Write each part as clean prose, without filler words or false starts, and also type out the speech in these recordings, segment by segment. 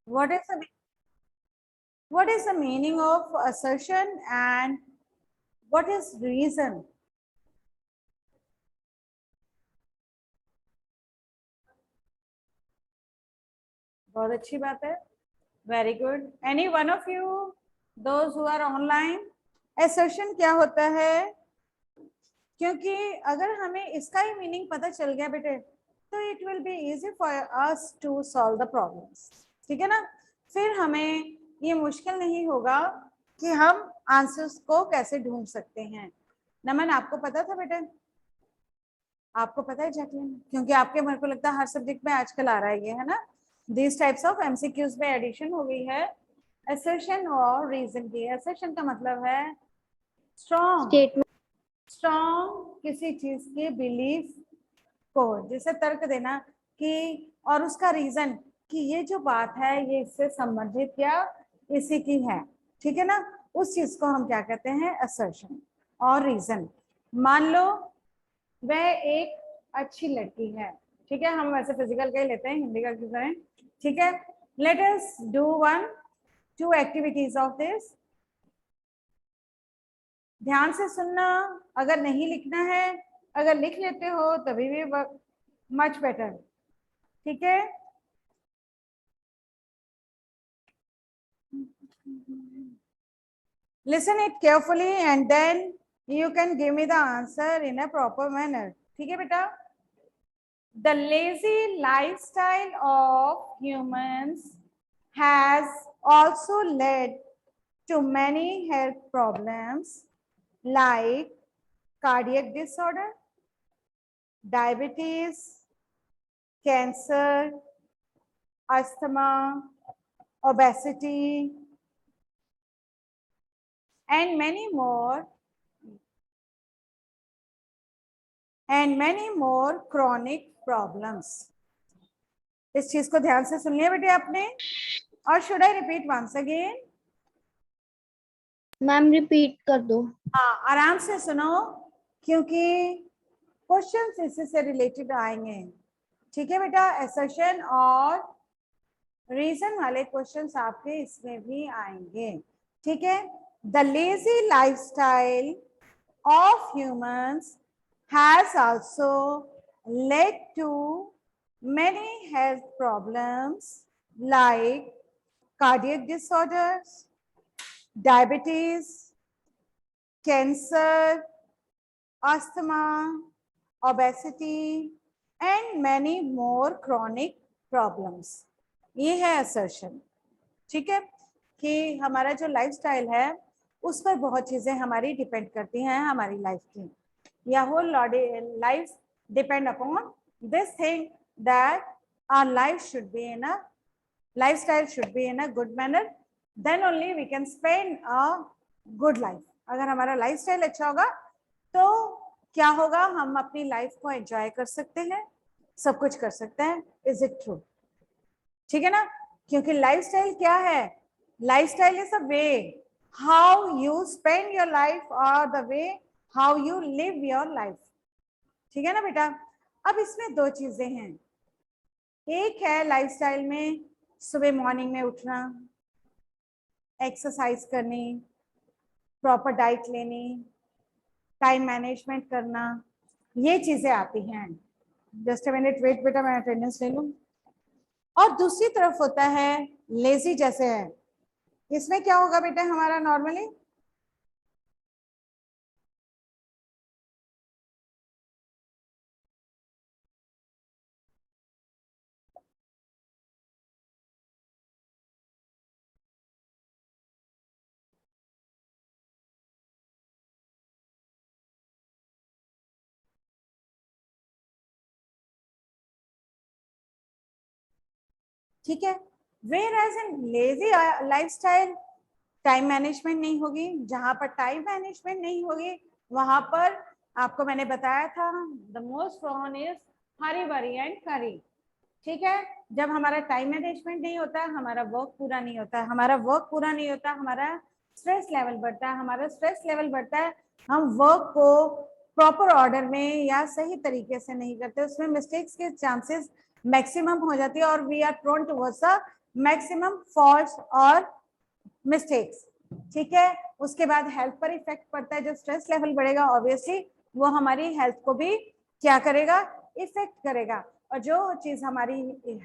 what is the meaning of assertion and what is reason? बहुत अच्छी बात है, very good. Any one of you, those who are online, assertion क्या होता है? क्योंकि अगर हमें इसका ही मीनिंग पता चल गया बेटे तो it will be easy for us to solve the problems. ठीक है ना, फिर हमें ये मुश्किल नहीं होगा कि हम आंसर्स को कैसे ढूंढ सकते हैं. नमन, आपको पता था बेटे? आपको पता है जैकलिन? क्योंकि आपके मेरे को लगता है हर सब्जेक्ट में आजकल आ रहा है ये, है ना. दिस टाइप्स ऑफ एमसीक्यूज में एडिशन हो गई है assertion और रीजन की. assertion का मतलब है स्ट्रॉन्ग स्टेटमेंट. स्ट्रॉन्ग किसी चीज के बिलीफ को, जैसे तर्क देना कि, और उसका रीजन कि ये जो बात है ये इससे संबंधित या इसी की है. ठीक है ना, उस चीज को हम क्या कहते हैं? assertion और रीजन. मान लो वह एक अच्छी लड़की है. ठीक है, हम वैसे फिजिकल का ही लेते हैं, हिंदी का क्यों करें. ठीक है, let us do 1-2 activities of this. ध्यान से सुनना, अगर नहीं लिखना है, अगर लिख लेते हो तभी भी मच बेटर. ठीक है, listen it carefully and then you can give me the answer in a proper manner. ठीक है बेटा. The lazy lifestyle of humans has also led to many health problems like cardiac disorder, diabetes, cancer, asthma, obesity, and many more chronic problems. इस चीज को ध्यान से सुन लिया बेटे आपने? और should I repeat once again? Ma'am repeat कर दो. हाँ, आराम से सुनो क्योंकि क्वेश्चंस इससे से रिलेटेड आएंगे. ठीक है बेटा, assertion और रीजन वाले क्वेश्चंस आपके इसमें भी आएंगे. ठीक है, the lazy lifestyle of humans has also led to many health problems like cardiac disorders, diabetes, cancer, asthma, obesity, and many more chronic problems. ये है assertion. ठीक है, कि हमारा जो लाइफस्टाइल है उस पर बहुत चीजें हमारी डिपेंड करती हैं हमारी लाइफ की. Your whole life depend upon this thing that our life should be in a lifestyle should be in a good manner, then only we can spend a good life. अगर हमारा lifestyle अच्छा होगा तो क्या होगा? हम अपनी लाइफ को एंजॉय कर सकते हैं, सब कुछ कर सकते हैं. Is it true? ठीक है ना, क्योंकि लाइफस्टाइल क्या है? Lifestyle is a way how you spend your life और the way how you live your life. ठीक है ना बेटा. अब इसमें दो चीजें हैं. एक है लाइफस्टाइल में सुबह मॉर्निंग में उठना, एक्सरसाइज करनी, प्रॉपर डाइट लेनी, टाइम मैनेजमेंट करना, ये चीजें आती हैं. जस्ट अ मिनट वेट बेटा, मैं अटेंडेंस ले लूं. और दूसरी तरफ होता है लेजी जैसे है. इसमें क्या होगा बेटा हमारा नॉर्मली? ठीक है, whereas in lazy lifestyle time management नहीं होगी. जहां पर टाइम मैनेजमेंट नहीं होगी वहां पर आपको मैंने बताया था द मोस्ट कॉमन इज हरी बरी एंड करी. ठीक है, जब हमारा टाइम मैनेजमेंट नहीं होता, हमारा वर्क पूरा नहीं होता, हमारा वर्क पूरा नहीं होता, हमारा स्ट्रेस लेवल बढ़ता है, हमारा स्ट्रेस लेवल बढ़ता है, हम वर्क को प्रॉपर ऑर्डर में या सही तरीके से नहीं करते, उसमें मिस्टेक्स के चांसेस मैक्सिमम हो जाती है और we are prone towards a maximum faults और मिस्टेक्स, ठीक है। उसके बाद हेल्थ पर इफेक्ट पड़ता है, जो स्ट्रेस लेवल बढ़ेगा ऑब्वियसली वो हमारी हेल्थ को भी क्या करेगा, इफेक्ट करेगा। और जो चीज हमारी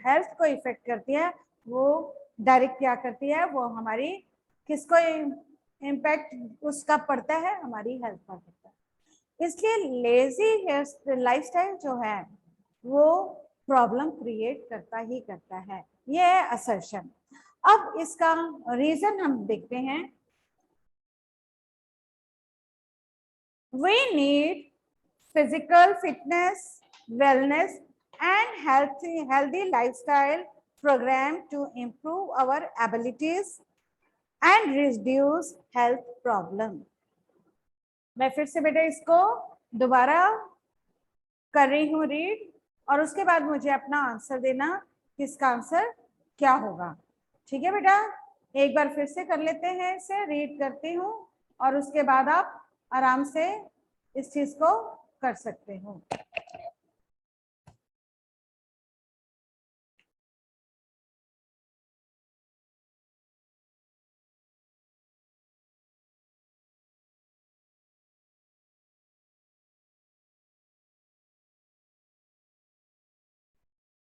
हेल्थ को इफेक्ट करती है वो डायरेक्ट क्या करती है, वो हमारी किसको इम्पैक्ट उसका पड़ता है, हमारी हेल्थ पर पड़ता है। इसलिए लेजी लाइफस्टाइल जो है वो प्रॉब्लम क्रिएट करता ही करता है, ये है असर्शन। अब इसका रीजन हम देखते हैं। We need physical fitness, wellness, and healthy lifestyle program to improve our abilities and reduce health problem. मैं फिर से बेटा इसको दोबारा कर रही हूँ रीड, और उसके बाद मुझे अपना आंसर देना कि इसका आंसर क्या होगा। ठीक है बेटा, एक बार फिर से कर लेते हैं, इसे रीड करती हूँ और उसके बाद आप आराम से इस चीज को कर सकते हो।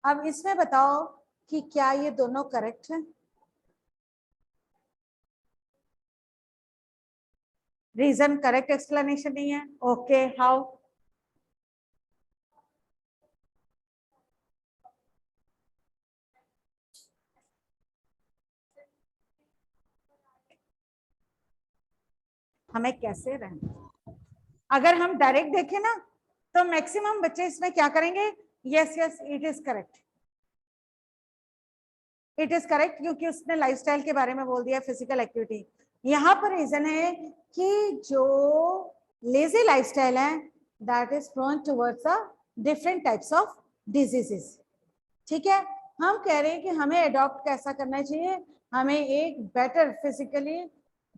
अब इसमें बताओ कि क्या ये दोनों करेक्ट है। रीजन करेक्ट एक्सप्लेनेशन नहीं है, ओके हाउ। हमें कैसे रहना, अगर हम डायरेक्ट देखें ना तो मैक्सिमम बच्चे इसमें क्या करेंगे, yes yes it is correct, it is correct, क्योंकि उसने लाइफस्टाइल के बारे में बोल दिया, फिजिकल एक्टिविटी। यहाँ पर रीजन है कि जो लेजी लाइफस्टाइल है that is prone towards a different types of diseases. ठीक है, हम कह रहे हैं कि हमें अडॉप्ट कैसा करना चाहिए, हमें एक बेटर फिजिकली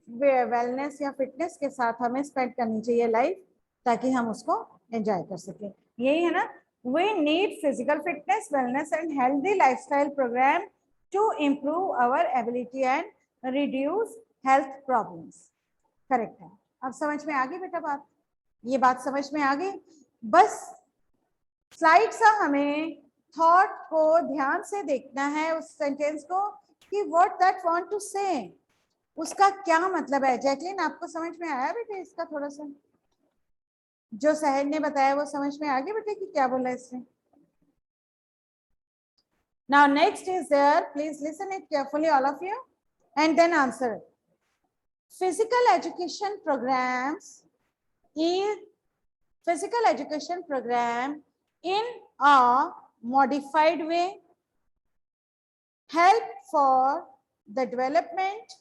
वेलनेस या फिटनेस के साथ हमें स्पेंड करनी चाहिए लाइफ, ताकि हम उसको एंजॉय कर सकें। यही है ना, we need physical fitness, wellness and healthy lifestyle programme to improve our ability and reduce health problems. Correct है। अब समझ में आ गई बेटा बात, ये बात समझ में आ गई। बस स्लाइड सा हमें थॉट को ध्यान से देखना है, उस सेंटेंस को कि व्हाट दैट वांट टू से, उसका क्या मतलब है। जैकलिन आपको समझ में आया बेटे इसका, थोड़ा सा जो सहज ने बताया वो समझ में आ गया बेटे कि क्या बोला इसने। Now next is there, please listen it carefully all of you and then answer it. Physical education programs is physical education program in a modified way help for the development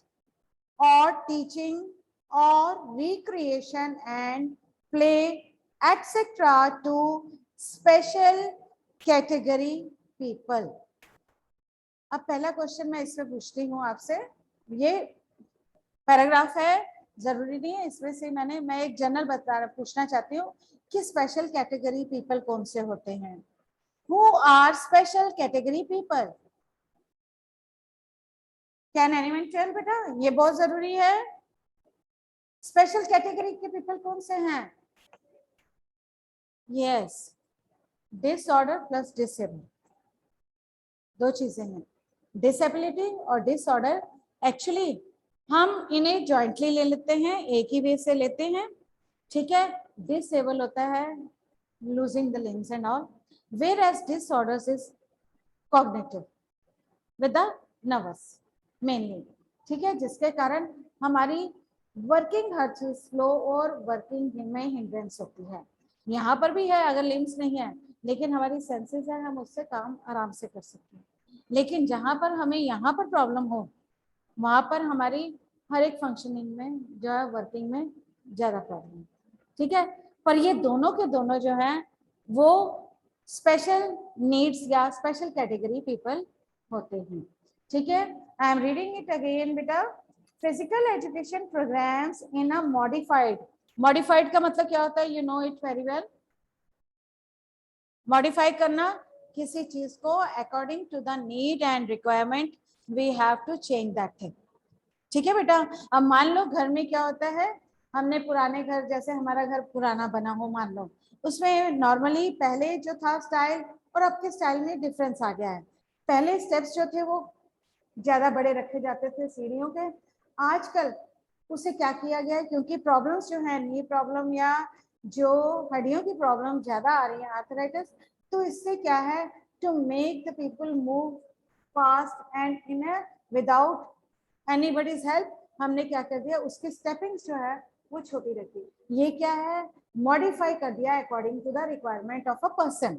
or teaching or recreation and play etc. to special category people. अब पहला question मैं इसमें पूछती हूँ आपसे, ये paragraph है, जरूरी नहीं है इसमें से मैं एक जनरल पूछना चाहती हूँ कि स्पेशल कैटेगरी पीपल कौन से होते हैं। Who are special category people, can anyone tell बेटा, ये बहुत जरूरी है। स्पेशल कैटेगरी के पीपल कौन से हैं? यस, डिसऑर्डर प्लस डिसेबल, दो चीजें हैं, डिसेबिलिटी और डिसऑर्डर। एक्चुअली हम इन्हें जॉइंटली ले लेते हैं, एक ही वे से लेते हैं, ठीक है। डिसेबल होता है losing the limbs and all, whereas disorders is cognitive with the nervous mainly, ठीक है, जिसके कारण हमारी वर्किंग हर चीज स्लो और वर्किंग में हिंड्रेंस होती है। यहाँ पर भी है, अगर लिम्स नहीं है लेकिन हमारी सेंसेस है, हम उससे काम आराम से कर सकते हैं। लेकिन जहां पर हमें यहाँ पर प्रॉब्लम हो वहां पर हमारी हर एक फंक्शनिंग में जो है वर्किंग में ज्यादा प्रॉब्लम, ठीक है। पर ये दोनों के दोनों जो है वो स्पेशल नीड्स या स्पेशल कैटेगरी पीपल होते हैं, ठीक है। I am reading it again बेटा। Physical education programs in a modified, modified का मतलब क्या होता है, you know it very well. Modify करना किसी चीज को according to the need and requirement we have to change that thing. ठीक है बेटा। अब मान लो घर में क्या होता है, हमने पुराने घर, जैसे हमारा घर पुराना बना हो मान लो, उसमें नॉर्मली पहले जो था स्टाइल और अब के स्टाइल में डिफरेंस आ गया है। पहले स्टेप्स जो थे वो ज्यादा बड़े रखे जाते थे सीढ़ियों के, आजकल उसे क्या किया गया है, क्योंकि प्रॉब्लम्स जो है, नी प्रॉब्लम या जो हड्डियों की प्रॉब्लम ज्यादा आ रही है, आर्थराइटिस, तो इससे क्या है, to make the people move fast and in without anybody's help, हमने क्या कर दिया, उसकी स्टेपिंग्स जो है वो छोटी रखी। ये क्या है, मॉडिफाई कर दिया according to the requirement of a person.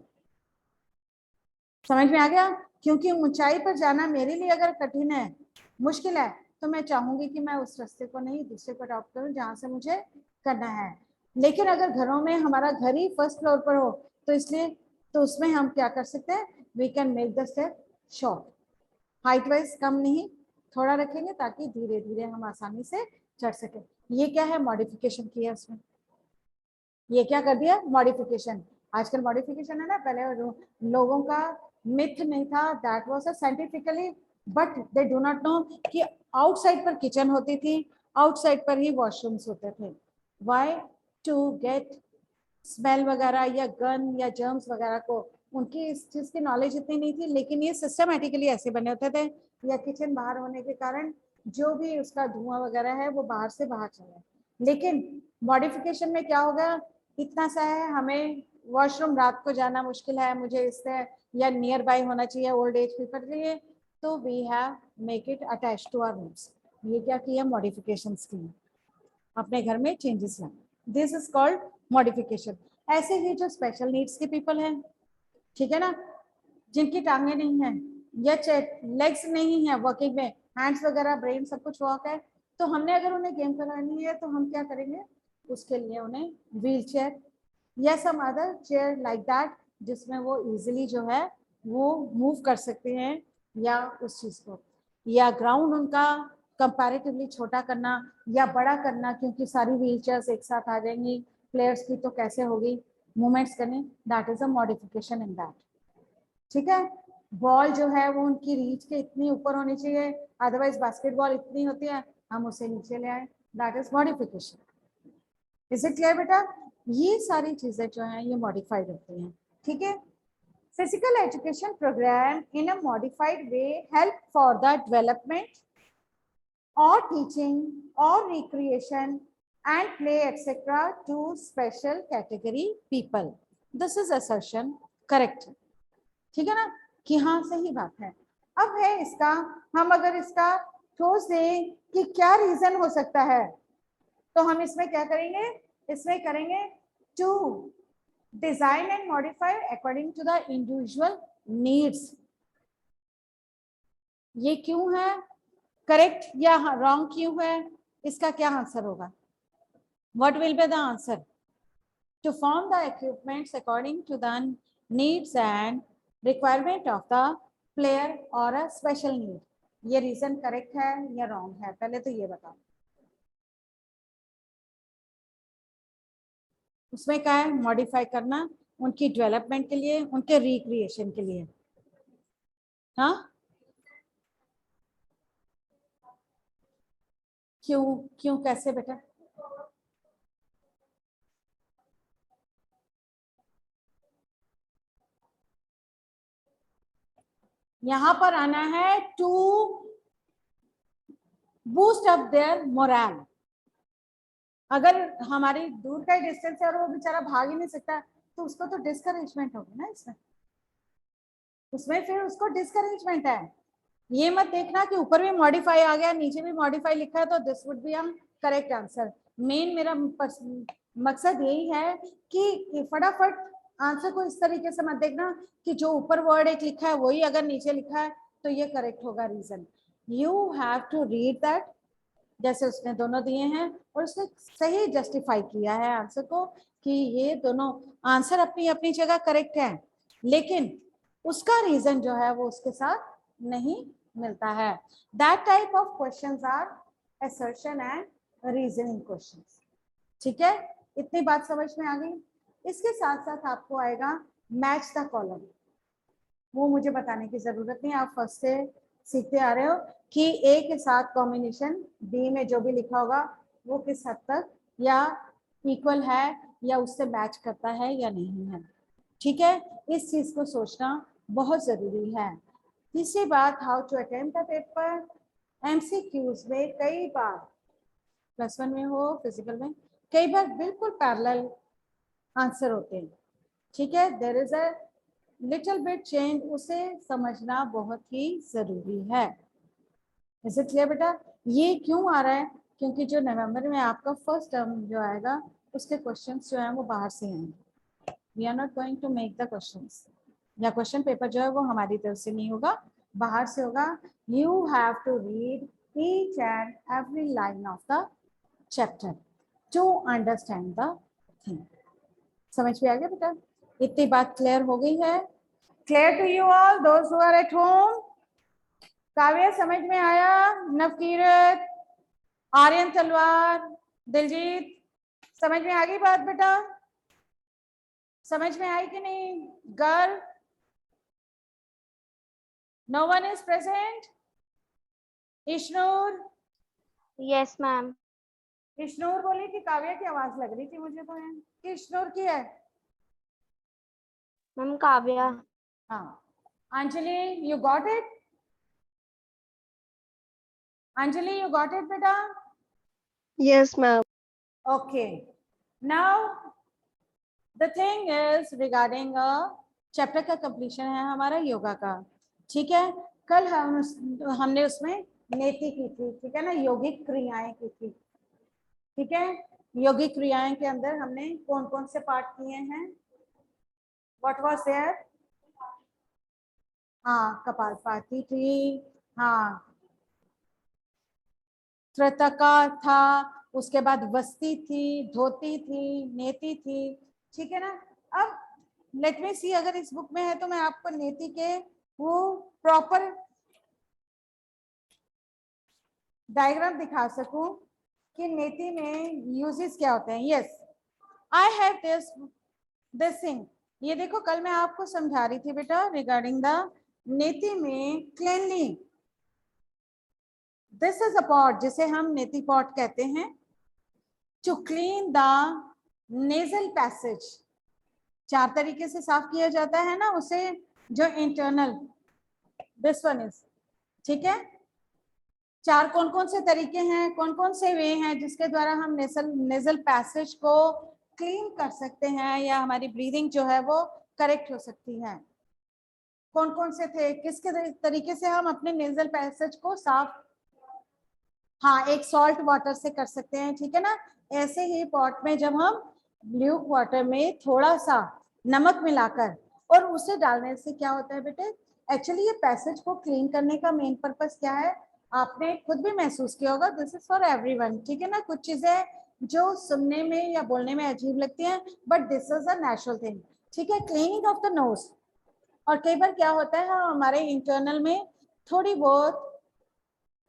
समझ में आ गया? क्योंकि ऊंचाई पर जाना मेरे लिए अगर कठिन है, मुश्किल है, तो मैं चाहूंगी कि मैं उस रास्ते को नहीं, दूसरे को अडॉप्ट करूं जहां से मुझे करना है। लेकिन अगर घरों में हमारा घर ही फर्स्ट फ्लोर पर हो, तो इसलिए तो उसमें हम क्या कर सकते हैं, we can make the step short, height wise कम नहीं, थोड़ा रखेंगे ताकि धीरे धीरे हम आसानी से चढ़ सके। ये क्या है, मॉडिफिकेशन किया उसमें, ये क्या कर दिया, मॉडिफिकेशन। आजकल मॉडिफिकेशन है ना, पहले लोगों का मिथ नहीं था, that was a scientifically, but they do not know कि आउटसाइड पर किचन होती थी, आउटसाइड पर ही वॉशरूम्स होते थे। व्हाई? टू गेट स्मेल वगैरह या गन या जर्म्स वगैरह को, उनकी इस चीज की नॉलेज इतनी नहीं थी, लेकिन ये सिस्टमेटिकली ऐसे बने होते थे, या किचन बाहर होने के कारण जो भी उसका धुआं वगैरह है वो बाहर से बाहर चला। लेकिन मॉडिफिकेशन में क्या होगा, इतना सा है, हमें वॉशरूम रात को जाना मुश्किल है, मुझे इससे या नियर बाय होना चाहिए ओल्ड एज पीपल के लिए, तो we have make it attach to our rooms. ये क्या किया, मॉडिफिकेशंस की, अपने घर में चेंजेस लाए, दिस इज कॉल्ड मॉडिफिकेशन। ऐसे ही जो स्पेशल नीड्स के पीपल हैं, ठीक है ना, जिनकी टांगे नहीं है या लेग्स नहीं है वर्किंग में, हैंड्स वगैरह ब्रेन सब कुछ वर्क है, तो हमने अगर उन्हें गेम करानी है तो हम क्या करेंगे, उसके लिए उन्हें व्हील चेयर या some other chair like that, जिसमें वो इजीली जो है वो मूव कर सकते हैं, या उस चीज को, या ग्राउंड उनका कंपैरेटिवली छोटा करना या बड़ा करना, क्योंकि सारी व्हील चेयर्स एक साथ आ जाएंगी प्लेयर्स की, तो कैसे होगी मूवमेंट्स करने, that is a modification in that. ठीक है, बॉल जो है वो उनकी रीच के इतनी ऊपर होनी चाहिए, अदरवाइज बास्केटबॉल इतनी होती है, हम उसे नीचे ले आए, that is modification. Is it clear बेटा? ये सारी चीजें जो हैं ये मॉडिफाइड होती हैं। ठीक है, physical education programme in a modified way help for the development or teaching or recreation and play etc to special category people. This is assertion correct? ठीक है ना, कि हाँ सही बात है। अब है इसका, हम अगर इसका ठोस दें कि क्या रीजन हो सकता है, तो हम इसमें क्या करेंगे, इसमें करेंगे to design and modify according to the individual needs. ये क्यों है, करेक्ट या रॉन्ग क्यों है, इसका क्या आंसर होगा, what will be the answer? To form the equipments according to the needs and requirement of the player or a special need. ये रीजन करेक्ट है या रॉन्ग है, पहले तो ये बताओ। उसमें क्या है, मॉडिफाई करना उनकी डेवलपमेंट के लिए, उनके रिक्रिएशन के लिए। हाँ, क्यों, क्यों कैसे बेटा? यहां पर आना है to boost up their morale. अगर हमारी दूर का ही डिस्टेंस है और वो बेचारा भाग ही नहीं सकता, तो उसको तो डिस्करेजमेंट होगी ना इसमें, उसमें फिर उसको डिस्करेजमेंट है। ये मत देखना कि ऊपर भी मॉडिफाई आ गया नीचे भी मॉडिफाई लिखा है तो this would be a correct answer. Main मेरा मकसद यही है कि फटाफट आंसर को इस तरीके से मत देखना कि जो ऊपर वर्ड एक लिखा है वही अगर नीचे लिखा है तो ये करेक्ट होगा reason. You have to read that, जैसे उसने दोनों दिए हैं और उसने सही जस्टिफाई किया है आंसर को कि ये दोनों आंसर अपनी अपनी जगह करेक्ट है, लेकिन उसका रीजन जो है वो उसके साथ नहीं मिलता है। That type of questions are assertion and reasoning questions. ठीक है, इतनी बात समझ में आ गई। इसके साथ साथ आपको आएगा मैच द कॉलम, वो मुझे बताने की जरूरत नहीं, आप फर्स्ट से सीखते आ रहे हो कि ए के साथ कॉम्बिनेशन बी में जो भी लिखा होगा वो किस हद तक या इक्वल है या उससे मैच करता है या नहीं है। ठीक है, इस चीज को सोचना बहुत जरूरी है। तीसरी बात, how to attempt the paper. MCQs में कई बार +1 में हो फिजिकल में कई बार बिल्कुल पैरेलल आंसर होते हैं। ठीक है, there is a little bit change, उसे समझना बहुत ही जरूरी है। इज इट क्लियर बेटा? ये क्यों आ रहा है? क्योंकि जो नवंबर में आपका फर्स्ट टर्म जो आएगा उसके क्वेश्चंस जो है वो बाहर से आएंगे। We are not going to make the questions, या क्वेश्चन पेपर जो है वो हमारी तरफ से नहीं होगा, बाहर से होगा। You have to read each and every line of the chapter to understand the thing. समझ में आ गया बेटा? इतनी बात क्लियर हो गई है? Clear to you all those who are at home? Kavya समझ में आया? नवकीरत, आर्यन तलवार, दिलजीत, समझ में आ गई बात बेटा? समझ में आई कि नहीं? Girl, no one is present? Ishnoor? Yes ma'am. Ishnoor बोली कि काव्य की आवाज लग रही थी मुझे तो है कि इश्नूर की है? मैम काव्या। हाँ, Anjali you got it? Anjali you got it बेटा? Yes, ma'am. Okay, now the thing is regarding a chapter का कंप्लीशन है हमारा योगा का। ठीक है, कल हमने उसमें नेति की थी, ठीक है ना, यौगिक क्रियाएं की थी। ठीक है, यौगिक क्रियाएं के अंदर हमने कौन कौन से पार्ट किए हैं? What was there? हाँ, कपालभाति थी, हाँ, त्रतका था, उसके बाद वस्ती थी, धोती थी, नेति थी। ठीक है ना? अब लेट मी सी, अगर इस बुक में है तो मैं आपको नेति के वो प्रॉपर डायग्राम दिखा सकूं कि नेति में यूजेस क्या होते हैं। Yes, I have this thing. ये देखो, कल मैं आपको समझा रही थी बेटा रिगार्डिंग द नेति में cleanly, this is a pot जिसे हम नेति पॉट कहते हैं, to clean the nasal passage. 4 तरीके से साफ किया जाता है ना उसे, जो इंटरनल, दिस वन इज, ठीक है। 4 कौन कौन से तरीके हैं, कौन कौन से वे हैं जिसके द्वारा हम नेजल पैसेज को क्लीन कर सकते हैं या हमारी ब्रीदिंग जो है वो करेक्ट हो सकती है? कौन कौन से थे, किसके तरीके से हम अपने नेजल पैसेज को साफ? हाँ, एक सॉल्ट वाटर से कर सकते हैं, ठीक है ना। ऐसे ही पॉट में जब हम ल्यूक वाटर में थोड़ा सा नमक मिलाकर और उसे डालने से क्या होता है बेटे, एक्चुअली ये पैसेज को क्लीन करने का मेन पर्पस क्या है, आपने खुद भी महसूस किया होगा, दिस इज फॉर एवरीवन, ठीक है ना। कुछ चीजें जो सुनने में या बोलने में अजीब लगती हैं, but this is a natural thing, ठीक है। क्लीनिंग ऑफ द नोज, और कई बार क्या होता है हमारे इंटरनल में थोड़ी बहुत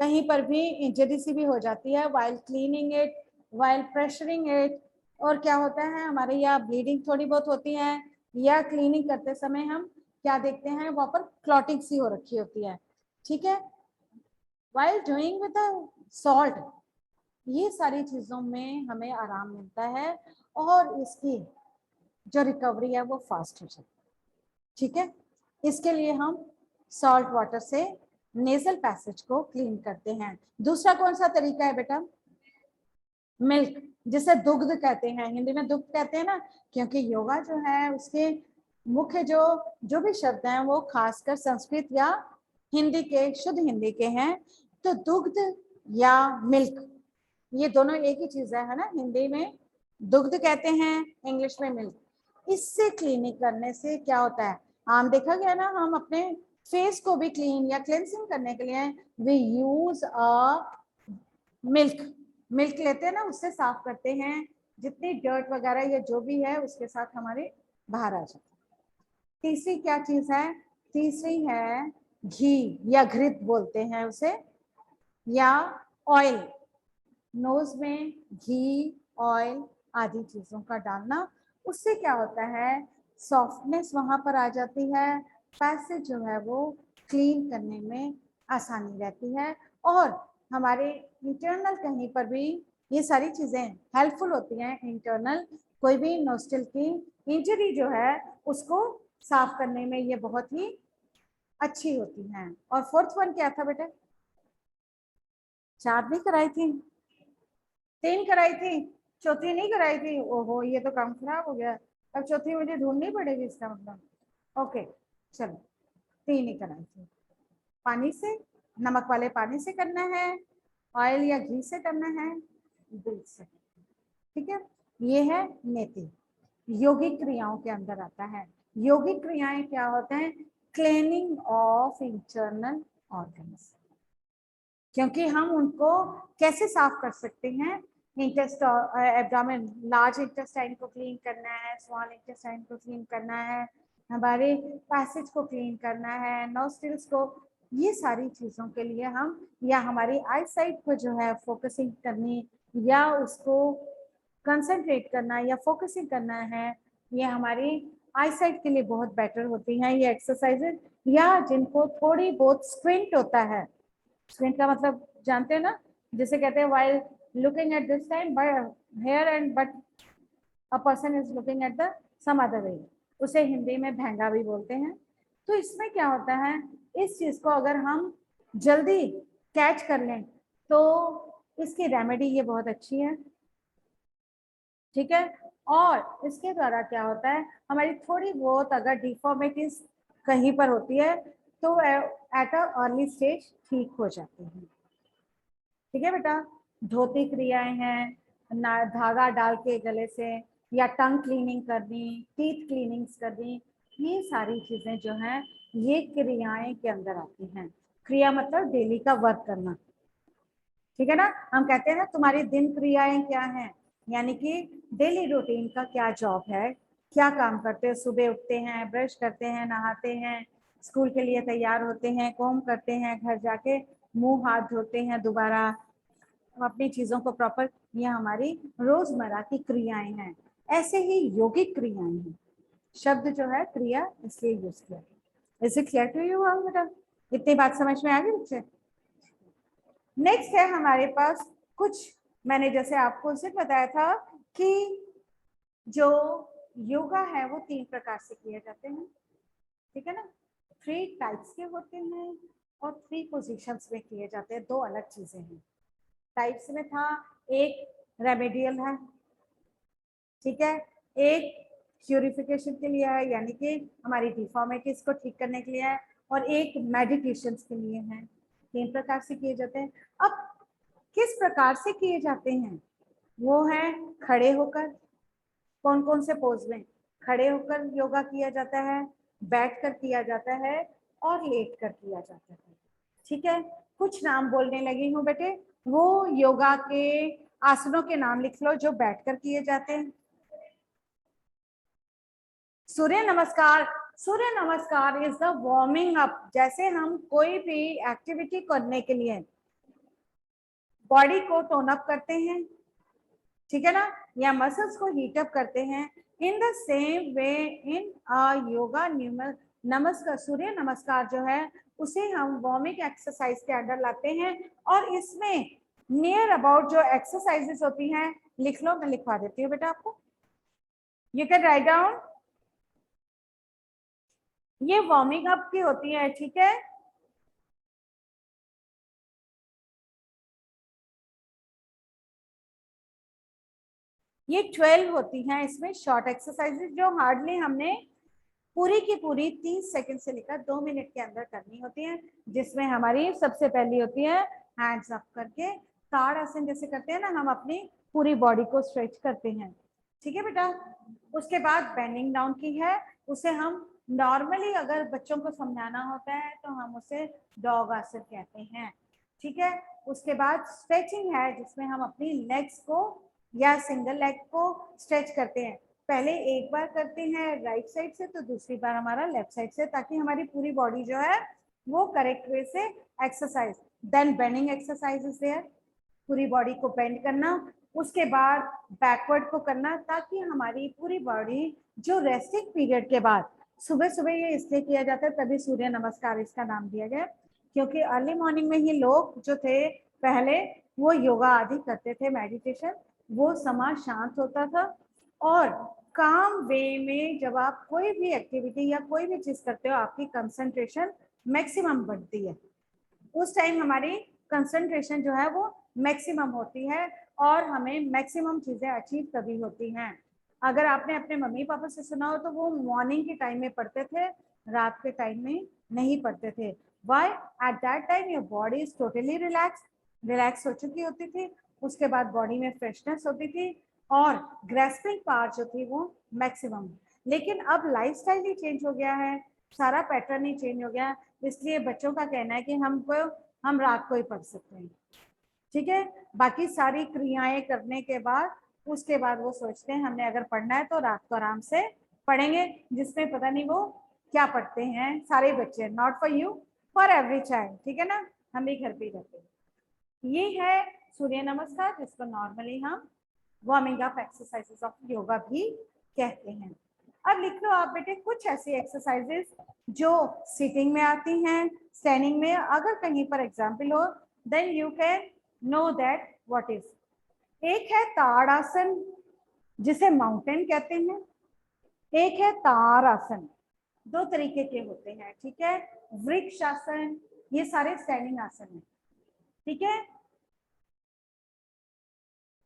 कहीं पर भी इंजरी सी भी हो जाती है while cleaning it, while pressuring it, और क्या होता है हमारे यहाँ ब्लीडिंग थोड़ी बहुत होती है, या क्लीनिंग करते समय हम क्या देखते हैं वहां पर क्लॉटिंग सी हो रखी होती है, ठीक है। वाइल डूइंग विद सॉल्ट, ये सारी चीजों में हमें आराम मिलता है और इसकी जो रिकवरी है वो फास्ट हो जाती है, ठीक है। इसके लिए हम सॉल्ट वाटर से नेजल पैसेज को क्लीन करते हैं। दूसरा कौन सा तरीका है बेटा? मिल्क, जिसे दुग्ध कहते हैं, हिंदी में दुग्ध कहते हैं ना, क्योंकि योगा जो है उसके मुख्य जो भी शब्द हैं वो खासकर संस्कृत या हिंदी के, शुद्ध हिंदी के हैं। तो दुग्ध या मिल्क, ये दोनों एक ही चीज है ना। हिंदी में दुग्ध कहते हैं, इंग्लिश में मिल्क। इससे क्लीनिंग करने से क्या होता है, आम देखा गया ना, हम अपने फेस को भी क्लीन या क्लेंसिंग करने के लिए वी यूज अ मिल्क लेते हैं ना, उससे साफ करते हैं जितनी डर्ट वगैरह या जो भी है उसके साथ हमारे बाहर आ जाते हैं। तीसरी क्या चीज है? तीसरी है घी या घृत बोलते हैं उसे, या ऑयल। नोज में घी, ऑयल आदि चीजों का डालना, उससे क्या होता है, सॉफ्टनेस वहां पर आ जाती है, पैसेज जो है वो क्लीन करने में आसानी रहती है और हमारे इंटरनल कहीं पर भी ये सारी चीज़ें हेल्पफुल होती हैं। इंटरनल कोई भी नोस्टल की इंजरी जो है उसको साफ करने में ये बहुत ही अच्छी होती हैं। और फोर्थ वन क्या था बेटा? 4 नहीं कराई थी, 3 कराई थी, चौथी नहीं कराई थी। ओहो, ये तो काम खराब हो गया, अब चौथी मुझे ढूंढनी पड़ेगी इसका मतलब। ओके चलो, 3 ही कराई थी। पानी से, नमक वाले पानी से करना है, ऑयल या घी से करना है, दूध से। ठीक है, ये है नेति। योगिक क्रियाओं के अंदर आता है। योगिक क्रियाएं क्या होते हैं? Cleaning of internal organs. क्योंकि हम उनको कैसे साफ कर सकते हैं? एब्डोमेन, लार्ज इंटेस्टाइन को क्लीन करना है, स्मॉल इंटेस्टाइन को क्लीन करना है, हमारे पैसेज को क्लीन करना है, नोस्ट्रिल्स को, ये सारी चीज़ों के लिए हम, या हमारी आई साइट को जो है फोकसिंग करनी या उसको कंसंट्रेट करना या फोकसिंग करना है, ये हमारी आई साइट के लिए बहुत बेटर होती हैं ये एक्सरसाइजेज। या जिनको थोड़ी बहुत स्क्विंट होता है, स्क्विंट का मतलब जानते हैं ना, जिसे कहते हैं while looking at this time hair and but a person is looking at the some other way, उसे हिंदी में भेंगा भी बोलते हैं। तो इसमें क्या होता है, इस चीज को अगर हम जल्दी कैच कर लें तो इसकी रेमेडी ये बहुत अच्छी है। ठीक है, और इसके द्वारा क्या होता है, हमारी थोड़ी बहुत अगर डिफॉर्मिटीज कहीं पर होती है तो एट अ अर्ली स्टेज ठीक हो जाती है। ठीक है बेटा, धोती क्रियाएं हैं, धागा डाल के गले से, या टंग क्लीनिंग करनी, टीथ क्लीनिंग्स करनी, ये सारी चीजें जो हैं ये क्रियाएं के अंदर आती हैं। क्रिया मतलब डेली का वर्क करना। ठीक है ना, हम कहते हैं ना तुम्हारी दिन क्रियाएं क्या हैं, यानी कि डेली रूटीन का क्या जॉब है, क्या काम करते हो। सुबह उठते हैं, ब्रश करते हैं, नहाते हैं, स्कूल के लिए तैयार होते हैं, कॉम करते हैं, घर जाके मुंह हाथ धोते हैं दोबारा, अपनी चीजों को प्रॉपर, ये हमारी रोजमर्रा की क्रियाएं हैं। ऐसे ही योगिक क्रियाएं हैं। शब्द जो है क्रिया इसलिए यूज किया। Is it clear to you बेटा? इतनी बात समझ में आ गई बच्चे? नेक्स्ट है हमारे पास कुछ, मैंने जैसे आपको उसे बताया था कि जो योगा है वो 3 प्रकार से किए जाते हैं। ठीक है ना, 3 टाइप्स के होते हैं और 3 पोजीशंस में किए जाते हैं। 2 अलग चीजें हैं। टाइप्स में था, एक रेमेडियल है, ठीक है, एक प्यूरिफिकेशन के लिए है, यानी कि हमारी डिफॉर्मिटीज को ठीक करने के लिए है, और एक मेडिटेशन के लिए है। 3 प्रकार से किए जाते हैं। अब किस प्रकार से किए जाते हैं? वो है खड़े होकर, कौन कौन से पोज में? खड़े होकर योगा किया जाता है, बैठ कर किया जाता है, और लेट कर किया जाता है। ठीक है, कुछ नाम बोलने लगी हूँ बेटे, वो योगा के आसनों के नाम लिख लो जो बैठकर किए जाते हैं। सूर्य नमस्कार। सूर्य नमस्कार इज द वार्मिंग अप। जैसे हम कोई भी एक्टिविटी करने के लिए बॉडी को टोन अप करते हैं, ठीक है ना, या मसल्स को हीट अप करते हैं, इन द सेम वे इन योगा नमस्कार, सूर्य नमस्कार जो है उसे हम वार्मिंग एक्सरसाइज के अंडर लाते हैं। और इसमें नियर अबाउट जो एक्सरसाइजेस होती हैं लिख लो, मैं लिखवा देती हूँ बेटा आपको, यू कैन राइट डाउन। ये वार्मिंग अप की होती है, ठीक है। ये 12 होती हैं, इसमें शॉर्ट एक्सरसाइजेज जो हार्डली हमने पूरी की पूरी 30 सेकंड से लेकर 2 मिनट के अंदर करनी होती है, जिसमें हमारी सबसे पहली होती है हैंड्स अप करके ताड़ आसन जैसे करते हैं ना, हम अपनी पूरी बॉडी को स्ट्रेच करते हैं। ठीक है बेटा, उसके बाद बेंडिंग डाउन की है, उसे हम नॉर्मली अगर बच्चों को समझाना होता है तो हम उसे डॉग आसन कहते हैं। ठीक है, उसके बाद स्ट्रेचिंग है, जिसमें हम अपनी लेग्स को या सिंगल लेग को स्ट्रेच करते हैं। पहले एक बार करते हैं राइट साइड से, तो दूसरी बार हमारा लेफ्ट साइड से, ताकि हमारी पूरी बॉडी जो है वो करेक्ट वे से exercise. Then bending exercise is there, पूरी बॉडी को बेंड करना। उसके बाद बैकवर्ड को करना, ताकि हमारी पूरी बॉडी जो रेस्टिंग पीरियड के बाद, सुबह सुबह ये इसलिए किया जाता है, तभी सूर्य नमस्कार इसका नाम दिया गया, क्योंकि अर्ली मॉर्निंग में ही लोग जो थे पहले वो योगा आदि करते थे, मेडिटेशन, वो समाज शांत होता था और काम वे में जब आप कोई भी एक्टिविटी या कोई भी चीज करते हो आपकी कंसंट्रेशन मैक्सिमम बढ़ती है। उस टाइम हमारी कंसंट्रेशन जो है वो मैक्सिमम होती है और हमें मैक्सिमम चीजें अचीव तभी होती हैं। अगर आपने अपने मम्मी पापा से सुना हो तो वो मॉर्निंग के टाइम में पढ़ते थे, रात के टाइम में नहीं पढ़ते थे। Why? At that time your body is totally relax हो चुकी होती थी, उसके बाद बॉडी में फ्रेशनेस होती थी और ग्रेस्पिंग पावर जो थी वो मैक्सिमम। लेकिन अब लाइफस्टाइल ही चेंज हो गया है, सारा पैटर्न ही चेंज हो गया, इसलिए बच्चों का कहना है कि हम रात को ही पढ़ सकते हैं। ठीक है, बाकी सारी क्रियाएं करने के बाद उसके बाद वो सोचते हैं हमने अगर पढ़ना है तो रात को आराम से पढ़ेंगे, जिसमें पता नहीं वो क्या पढ़ते हैं। सारे बच्चे, not for you, for every child. ठीक है ना, हम भी घर पे ही रहते हैं। ये है सूर्य नमस्कार, जिसको नॉर्मली हम warming up exercises of yoga भी कहते हैं। अब लिख लो आप बेटे कुछ ऐसी एक्सरसाइजेस जो सिटिंग में आती हैं, स्टैंडिंग में अगर कहीं पर एग्जाम्पल हो, then you can know that what is. एक है ताड़ासन, जिसे माउंटेन कहते हैं, एक है तारासन। दो तरीके के होते हैं, ठीक है। वृक्षासन, ये सारे स्टैंडिंग आसन है, ठीक है।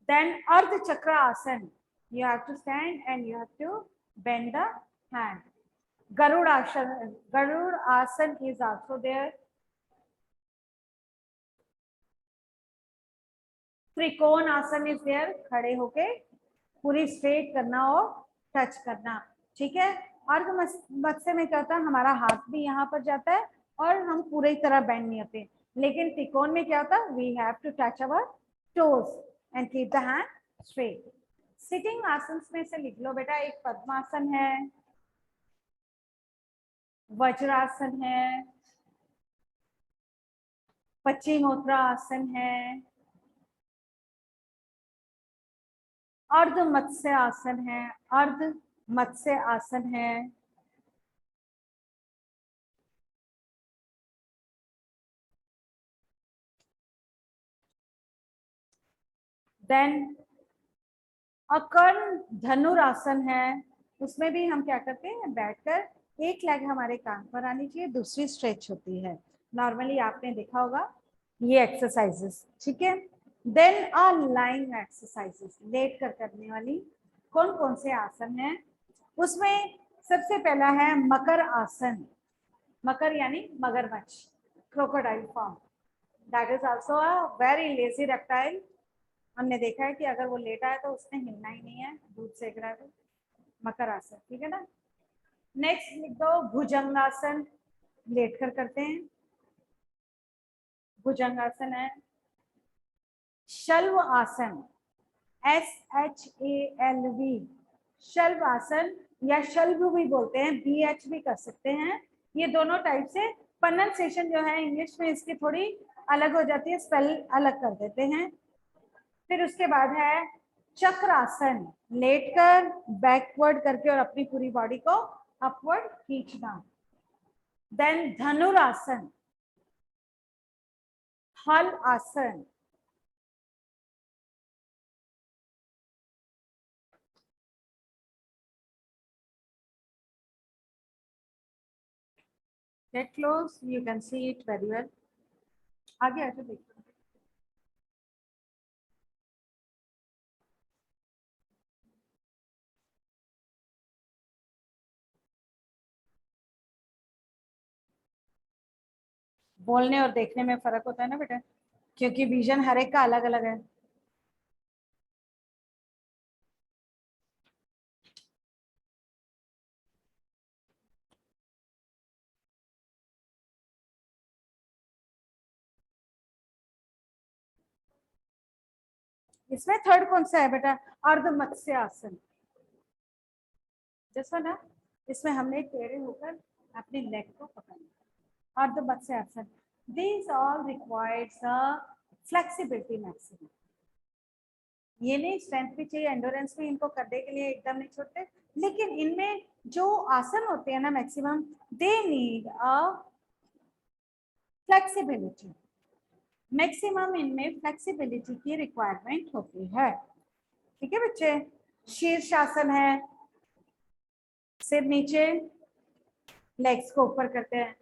Then Ardha Chakra Asana, you have to stand and you have to bend the hand. Garuda Asana is also there. त्रिकोण आसन इज देयर, खड़े होके पूरी स्ट्रेट करना और टच करना, ठीक है। अर्ध मत्स्य में क्या होता है, हमारा हाथ भी यहाँ पर जाता है और हम पूरी तरह बेंड नहीं होते। लेकिन त्रिकोण में क्या होता है, we have to touch our toes and keep the hand straight. Sitting asana में से लिख लो बेटा, एक पद्मासन है, वज्रासन है, पश्चिमोत्तरा आसन है, अर्ध मत्स्य आसन है, अर्ध मत्स्य आसन है, देन अकर्ण धनुरासन है। उसमें भी हम क्या करते हैं, बैठकर एक लेग हमारे कान पर आनी चाहिए, दूसरी स्ट्रेच होती है। नॉर्मली आपने देखा होगा ये एक्सरसाइजेस, ठीक है। देन अ लाइंग एक्सरसाइजेस, लेट कर करने वाली कौन कौन से आसन हैं, उसमें सबसे पहला है मकर आसन। मकर यानी मगरमच्छ, crocodile form. That is also a very lazy reptile. हमने देखा है कि अगर वो लेटा है तो उसने हिलना ही नहीं है, दूध सेक रहा है तो। मकर आसन, ठीक है ना। नेक्स्ट लिख दो भुजंगासन, लेट कर करते हैं, भुजंगासन है। शल्व आसन, SHALV, शल्व आसन या शल्भ भी बोलते हैं, BH भी कर सकते हैं। ये दोनों टाइप से प्रोनाउंसिएशन जो है इंग्लिश में इसकी थोड़ी अलग हो जाती है, स्पेल अलग कर देते हैं। फिर उसके बाद है चक्रासन, लेटकर बैकवर्ड करके और अपनी पूरी बॉडी को अपवर्ड खींचना। देन धनुरासन, हल आसन, get close, you can see it very well. आगे आगे देखो, बोलने और देखने में फर्क होता है ना बेटा, क्योंकि विजन हर एक का अलग अलग है। इसमें थर्ड कौन सा है बेटा, अर्ध मत्स्य आसन, जैसा ना, इसमें हमने टेढ़े होकर अपने लेग को पकड़ना, अर्ध मत्स्य आसन। These all requires a flexibility maximum। ये नहीं स्ट्रेंथ भी चाहिए, एंडोरेंस भी इनको करने के लिए एकदम नहीं छोड़ते, लेकिन इनमें जो आसन होते हैं ना maximum, they need a flexibility, maximum इनमें फ्लेक्सिबिलिटी की रिक्वायरमेंट होती है। ठीक है बच्चे, शीर्षासन है, सिर नीचे, लेग्स को ऊपर करते हैं,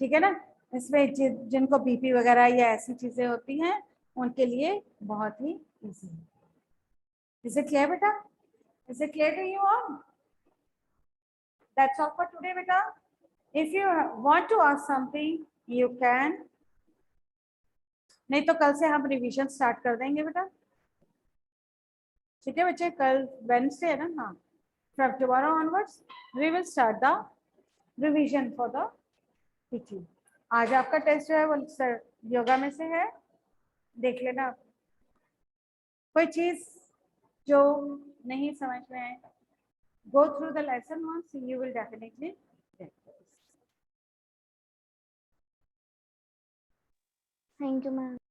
ठीक है ना। इसमें जिनको बीपी वगैरह या ऐसी चीजें होती हैं उनके लिए बहुत ही इजी है। इज इट क्लियर बेटा? Is it clear to you all? That's all for today बेटा। If you want to ask something you can, नहीं तो कल से हम रिवीजन स्टार्ट कर देंगे बेटा। ठीक है बच्चे, कल वेडनेसडे है ना? हाँ, from tomorrow onwards we will start the revision for the PT. आज आपका टेस्ट जो है वो सर योगा में से है, देख लेना। कोई चीज जो नहीं समझ में आए, go through the lesson once, you will definitely get this. Thank you, ma'am.